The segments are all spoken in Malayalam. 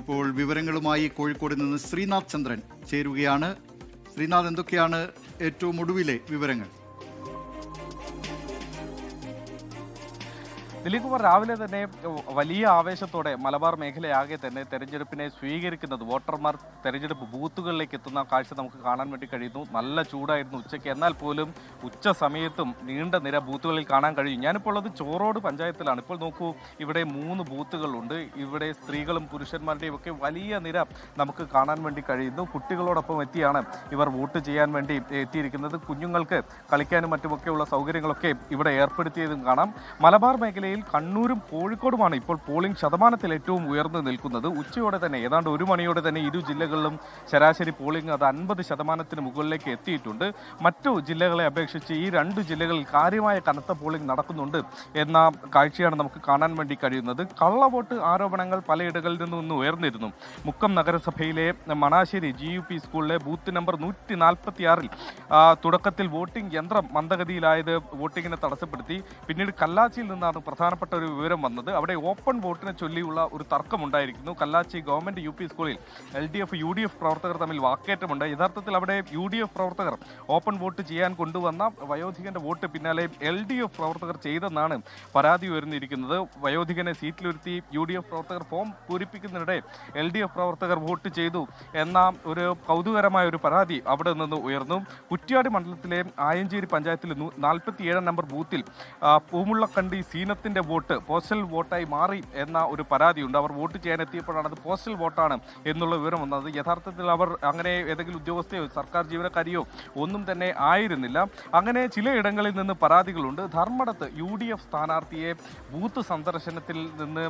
ഇപ്പോൾ വിവരങ്ങളുമായി കോഴിക്കോട് നിന്ന് ശ്രീനാഥ് ചന്ദ്രൻ ചേരുകയാണ്. ശ്രീനാഥ്, എന്തൊക്കെയാണ് ഏറ്റവും ഒടുവിലെ വിവരങ്ങൾ? ദിലീപ് കുമാർ, രാവിലെ തന്നെ വലിയ ആവേശത്തോടെ മലബാർ മേഖലയാകെ തന്നെ തെരഞ്ഞെടുപ്പിനെ സ്വീകരിക്കുന്നത്, വോട്ടർമാർ തെരഞ്ഞെടുപ്പ് ബൂത്തുകളിലേക്ക് എത്തുന്ന കാഴ്ച നമുക്ക് കാണാൻ വേണ്ടി കഴിയുന്നു. നല്ല ചൂടായിരുന്നു ഉച്ചയ്ക്ക്, എന്നാൽ പോലും ഉച്ച സമയത്തും നീണ്ട നിര ബൂത്തുകളിൽ കാണാൻ കഴിയും. ഞാനിപ്പോൾ ഉള്ളത് ചോറോട് പഞ്ചായത്തിലാണ്. ഇപ്പോൾ നോക്കൂ, ഇവിടെ 3 ബൂത്തുകളുണ്ട്. ഇവിടെ സ്ത്രീകളും പുരുഷന്മാരുടെയും ഒക്കെ വലിയ നിര നമുക്ക് കാണാൻ വേണ്ടി കഴിയുന്നു. കുട്ടികളോടൊപ്പം എത്തിയാണ് ഇവർ വോട്ട് ചെയ്യാൻ വേണ്ടി എത്തിയിരിക്കുന്നത്. കുഞ്ഞുങ്ങൾക്ക് കളിക്കാനും മറ്റുമൊക്കെയുള്ള സൗകര്യങ്ങളൊക്കെ ഇവിടെ ഏർപ്പെടുത്തിയതും കാണാം. മലബാർ മേഖലയിൽ കണ്ണൂരും കോഴിക്കോടുമാണ് ഇപ്പോൾ പോളിംഗ് ശതമാനത്തിൽ ഏറ്റവും ഉയർന്നു നിൽക്കുന്നത്. ഉച്ചയോടെ തന്നെ, ഏതാണ്ട് 1 മണിയോടെ തന്നെ ഇരു ജില്ലകളിലും ശരാശരി പോളിംഗ് അത് 50% മുകളിലേക്ക് എത്തിയിട്ടുണ്ട്. മറ്റു ജില്ലകളെ അപേക്ഷിച്ച് ഈ 2 ജില്ലകളിൽ കാര്യമായ കനത്ത പോളിംഗ് നടക്കുന്നുണ്ട് എന്ന കാഴ്ചയാണ് നമുക്ക് കാണാൻ വേണ്ടി കഴിയുന്നത്. കള്ളവോട്ട് ആരോപണങ്ങൾ പലയിടങ്ങളിൽ നിന്നും ഉയർന്നിരുന്നു. മുക്കം നഗരസഭയിലെ മണാശ്ശേരി GUP സ്കൂളിലെ ബൂത്ത് നമ്പർ 146-ൽ തുടക്കത്തിൽ വോട്ടിംഗ് യന്ത്രം മന്ദഗതിയിലായത് വോട്ടിങ്ങിനെ തടസ്സപ്പെടുത്തി. പിന്നീട് കല്ലാച്ചിയിൽ നിന്നാണ് പ്രധാനപ്പെട്ട ഒരു വിവരം വന്നത്. അവിടെ ഓപ്പൺ വോട്ടിനെ ചൊല്ലിയുള്ള ഒരു തർക്കമുണ്ടായിരിക്കുന്നു. കല്ലാച്ചി ഗവൺമെന്റ് UP സ്കൂളിൽ LDF UDF പ്രവർത്തകർ തമ്മിൽ വാക്കേറ്റമുണ്ട്. യഥാർത്ഥത്തിൽ അവിടെ UDF പ്രവർത്തകർ ഓപ്പൺ വോട്ട് ചെയ്യാൻ കൊണ്ടുവന്ന വയോധികന്റെ വോട്ട് പിന്നാലെ LDF പ്രവർത്തകർ ചെയ്തെന്നാണ് പരാതി ഉയർന്നിരിക്കുന്നത്. വയോധികനെ സീറ്റിലിരുത്തി UDF പ്രവർത്തകർ ഫോം പൂരിപ്പിക്കുന്നതിനിടെ LDF പ്രവർത്തകർ വോട്ട് ചെയ്തു എന്ന ഒരു കൗതുകരമായ ഒരു പരാതി അവിടെ നിന്ന് ഉയർന്നു. കുറ്റ്യാടി മണ്ഡലത്തിലെ ആയഞ്ചേരി പഞ്ചായത്തിലെ 47 നമ്പർ ബൂത്തിൽ പൂമുള്ളക്കണ്ടി സീനത്തിന്റെ വോട്ട് പോസ്റ്റൽ വോട്ടായി മാറി എന്ന ഒരു പരാതിയുണ്ട്. അവർ വോട്ട് ചെയ്യാൻ എത്തിയപ്പോഴാണ് അത് പോസ്റ്റൽ വോട്ടാണ് എന്നുള്ള വിവരം വന്നത്. യഥാർത്ഥത്തിൽ അവർ അങ്ങനെ ഏതെങ്കിലും ഉദ്യോഗസ്ഥയോ സർക്കാർ ജീവനക്കാരിയോ ഒന്നും തന്നെ ആയിരുന്നില്ല. അങ്ങനെ ചിലയിടങ്ങളിൽ നിന്ന് പരാതികളുണ്ട്. ധർമ്മടത്ത് UDF സ്ഥാനാർത്ഥിയെ ബൂത്ത് സന്ദർശനത്തിൽ നിന്ന്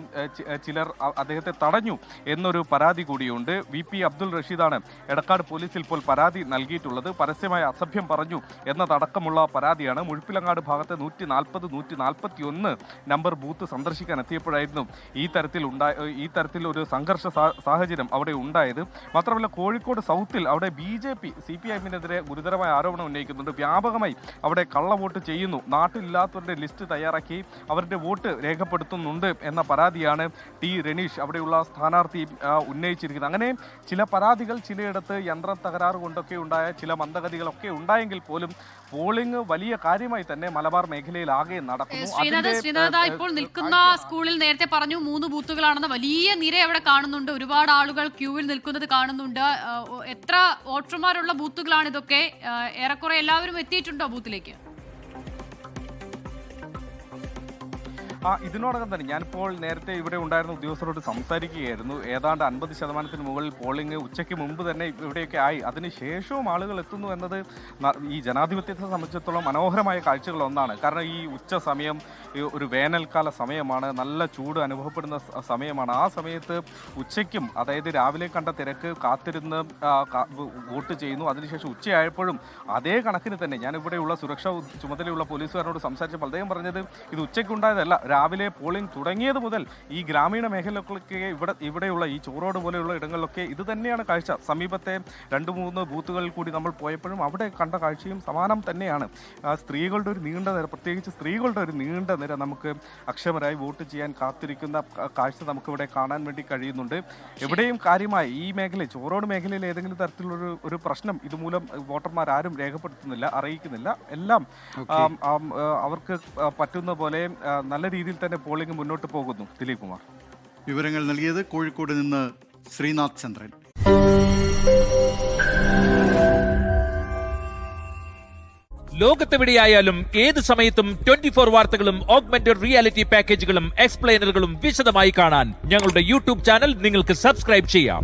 ചിലർ അദ്ദേഹത്തെ തടഞ്ഞു എന്നൊരു പരാതി കൂടിയുണ്ട്. VP അബ്ദുൾ റഷീദാണ് എടക്കാട് പോലീസിൽ ഇപ്പോൾ പരാതി നൽകിയിട്ടുള്ളത്. പരസ്യമായ അസഭ്യം പറഞ്ഞു എന്നതടക്കമുള്ള പരാതിയാണ്. മുഴുപ്പിലങ്ങാട് ഭാഗത്തെ 140, 141 നമ്പർ ബൂത്ത് സന്ദർശിക്കാൻ എത്തിയപ്പോഴായിരുന്നു ഈ തരത്തിൽ ഒരു സംഘർഷ സാഹചര്യം അവിടെ ഉണ്ടായത്. മാത്രമല്ല, കോഴിക്കോട് സൗത്തിൽ അവിടെ BJP CPIM-നെതിരെ ഗുരുതരമായ ആരോപണം ഉന്നയിക്കുന്നുണ്ട്. വ്യാപകമായി അവിടെ കള്ളവോട്ട് ചെയ്യുന്നു, നാട്ടിലില്ലാത്തവരുടെ ലിസ്റ്റ് തയ്യാറാക്കി അവരുടെ വോട്ട് രേഖപ്പെടുത്തുന്നുണ്ട് എന്ന പരാതിയാണ് T റനീഷ് അവിടെയുള്ള സ്ഥാനാർത്ഥി ഉന്നയിച്ചിരിക്കുന്നത്. അങ്ങനെ ചില പരാതികൾ, ചിലയിടത്ത് യന്ത്ര തകരാറ് കൊണ്ടൊക്കെ ഉണ്ടായ ചില മന്ദഗതികളൊക്കെ ഉണ്ടായെങ്കിൽ പോലും പോളിംഗ് വലിയ കാര്യമായി തന്നെ മലബാർ മേഖലയിൽ ആകെ നടക്കുന്നു. ഇപ്പോൾ നിൽക്കുന്ന സ്കൂളിൽ നേരത്തെ പറഞ്ഞു 3 ബൂത്തുകളാണെന്ന്. വലിയ നിര അവിടെ കാണുന്നുണ്ട്. ഒരുപാട് ആളുകൾ ക്യൂവിൽ നിൽക്കുന്നത് കാണുന്നുണ്ട്. എത്ര വോട്ടർമാരുള്ള ബൂത്തുകളാണ് ഇതൊക്കെ? ഏറെക്കുറെ എല്ലാവരും എത്തിയിട്ടുണ്ടോ ബൂത്തിലേക്ക്? ഇതിനോടകം തന്നെ ഞാനിപ്പോൾ നേരത്തെ ഇവിടെ ഉണ്ടായിരുന്ന ഉദ്യോഗസ്ഥരോട് സംസാരിക്കുകയായിരുന്നു. ഏതാണ്ട് 50% മുകളിൽ പോളിംഗ് ഉച്ചയ്ക്ക് മുമ്പ് തന്നെ ഇവിടെയൊക്കെ ആയി. അതിനുശേഷവും ആളുകൾ എത്തുന്നു എന്നത് ഈ ജനാധിപത്യത്തെ സംബന്ധിച്ചിടത്തോളം മനോഹരമായ കാഴ്ചകളൊന്നാണ്. കാരണം ഈ ഉച്ച സമയം ഒരു വേനൽക്കാല സമയമാണ്, നല്ല ചൂട് അനുഭവപ്പെടുന്ന സമയമാണ്. ആ സമയത്ത് ഉച്ചയ്ക്കും, അതായത് രാവിലെ കണ്ട തിരക്ക് കാത്തിരുന്ന് വോട്ട് ചെയ്യുന്നു. അതിനുശേഷം ഉച്ചയായപ്പോഴും അതേ കണക്കിന് തന്നെ ഞാനിവിടെയുള്ള സുരക്ഷാ ചുമതലയുള്ള പോലീസുകാരനോട് സംസാരിച്ചപ്പോൾ അദ്ദേഹം പറഞ്ഞത് ഇത് ഉച്ചയ്ക്കുണ്ടായതല്ല, രാവിലെ പോളിംഗ് തുടങ്ങിയത് മുതൽ ഈ ഗ്രാമീണ മേഖലകളൊക്കെ ഇവിടെയുള്ള ഈ ചോറോട് പോലെയുള്ള ഇടങ്ങളിലൊക്കെ ഇത് തന്നെയാണ് കാഴ്ച. സമീപത്തെ 2-3 ബൂത്തുകളിൽ കൂടി നമ്മൾ പോയപ്പോഴും അവിടെ കണ്ട കാഴ്ചയും സമാനം തന്നെയാണ്. സ്ത്രീകളുടെ ഒരു നീണ്ട നിര, പ്രത്യേകിച്ച് സ്ത്രീകളുടെ ഒരു നീണ്ട നിര നമുക്ക് അക്ഷമരായി വോട്ട് ചെയ്യാൻ കാത്തിരിക്കുന്ന കാഴ്ച നമുക്കിവിടെ കാണാൻ വേണ്ടി കഴിയുന്നുണ്ട്. എവിടെയും കാര്യമായി ഈ മേഖല, ചോറോട് മേഖലയിൽ ഏതെങ്കിലും തരത്തിലുള്ള ഒരു പ്രശ്നം ഇതുമൂലം വോട്ടർമാർ ആരും രേഖപ്പെടുത്തുന്നില്ല, അറിയിക്കുന്നില്ല. എല്ലാം അവർക്ക് പറ്റുന്ന പോലെ നല്ല രീതിയിൽ തന്നെ പോളിംഗ് മുന്നോട്ട് പോകുന്നു. ദിലീപ് കുമാർ, വിവരങ്ങൾ നൽകിയത് കോഴിക്കോട് നിന്ന് ശ്രീനാഥ് ചന്ദ്രൻ. ലോകത്തെവിടെയായാലും ഏത് സമയത്തും 24 വാർത്തകളും ഓഗ്മെന്റഡ് റിയാലിറ്റി പാക്കേജുകളും എക്സ്പ്ലെയിനറുകളും വിശദമായി കാണാൻ ഞങ്ങളുടെ YouTube ചാനൽ നിങ്ങൾക്ക് സബ്സ്ക്രൈബ് ചെയ്യാം.